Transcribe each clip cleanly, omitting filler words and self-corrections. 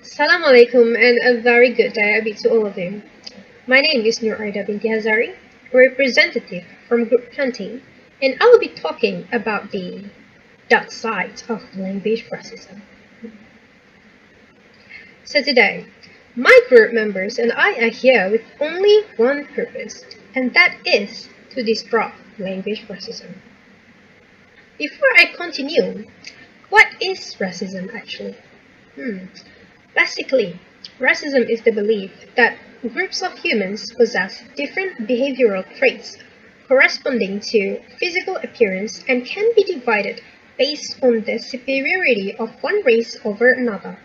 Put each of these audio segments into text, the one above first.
Assalamu alaikum and a very good day to all of you. My name is NORLIYANA BINTI HAZARI, representative from Group 20, and I will be talking about the dark side of language racism. So today, my group members and I are here with only one purpose, and that is to disrupt language racism. Before I continue, what is racism actually? Basically, racism is the belief that groups of humans possess different behavioral traits corresponding to physical appearance and can be divided based on the superiority of one race over another.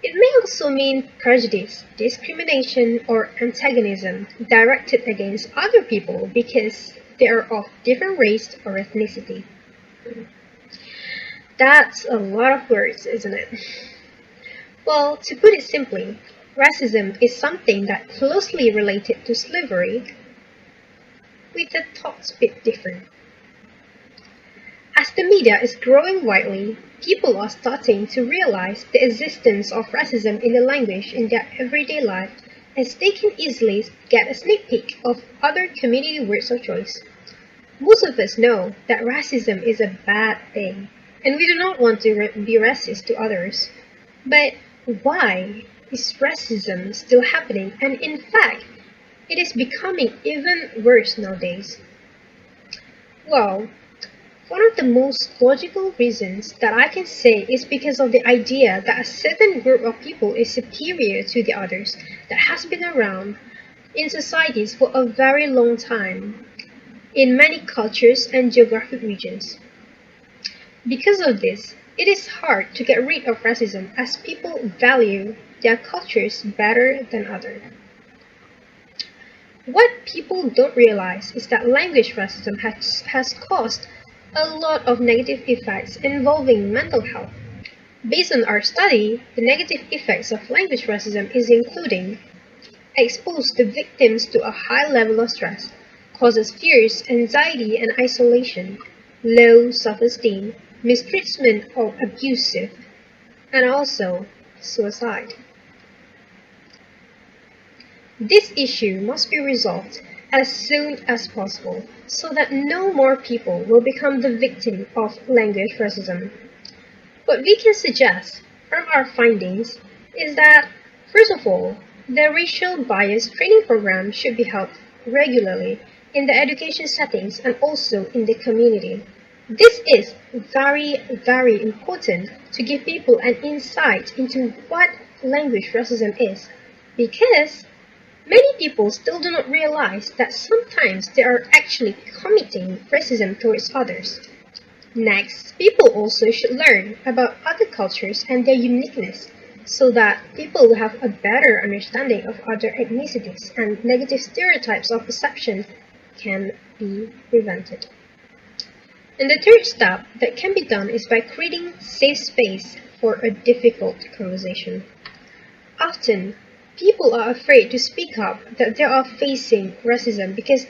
It may also mean prejudice, discrimination, or antagonism directed against other people because they are of different race or ethnicity. That's a lot of words, isn't it? Well, to put it simply, racism is something that closely related to slavery, with the thoughts a bit different. As the media is growing widely, people are starting to realize the existence of racism in the language in their everyday life, as they can easily get a sneak peek of other community words of choice. Most of us know that racism is a bad thing, and we do not want to be racist to others. But why is racism still happening? And in fact, it is becoming even worse nowadays. Well, one of the most logical reasons that I can say is because of the idea that a certain group of people is superior to the others that has been around in societies for a very long time, in many cultures and geographic regions. Because of this, it is hard to get rid of racism as people value their cultures better than others. What people don't realize is that language racism has caused a lot of negative effects involving mental health. Based on our study, the negative effects of language racism is including expose the victims to a high level of stress, causes fears, anxiety, and isolation, low self-esteem, mistreatment or abusive, and also suicide. This issue must be resolved as soon as possible so that no more people will become the victim of language racism. What we can suggest from our findings is that, first of all, the racial bias training program should be held regularly in the education settings and also in the community. This is very, very important to give people an insight into what language racism is, because many people still do not realize that sometimes they are actually committing racism towards others. Next, people also should learn about other cultures and their uniqueness so that people will have a better understanding of other ethnicities and negative stereotypes or perceptions can be prevented. And the third step that can be done is by creating safe space for a difficult conversation. Often, people are afraid to speak up that they are facing racism because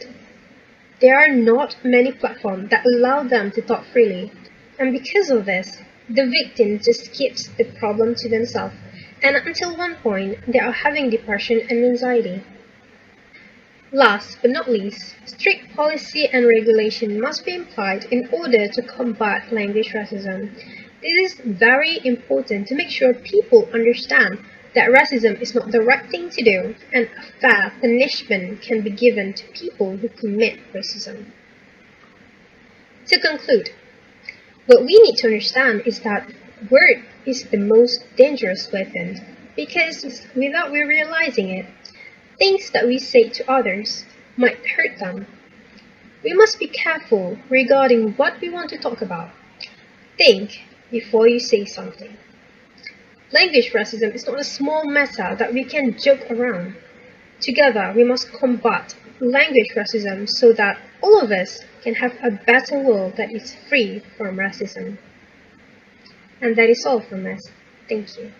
there are not many platforms that allow them to talk freely. And because of this, the victim just keeps the problem to themselves, and until one point, they are having depression and anxiety. Last but not least, strict policy and regulation must be applied in order to combat language racism. This is very important to make sure people understand that racism is not the right thing to do and a fair punishment can be given to people who commit racism. To conclude, what we need to understand is that word is the most dangerous weapon because without we realizing it, things that we say to others might hurt them. We must be careful regarding what we want to talk about. Think before you say something. Language racism is not a small matter that we can joke around. Together, we must combat language racism so that all of us can have a better world that is free from racism. And that is all from us. Thank you.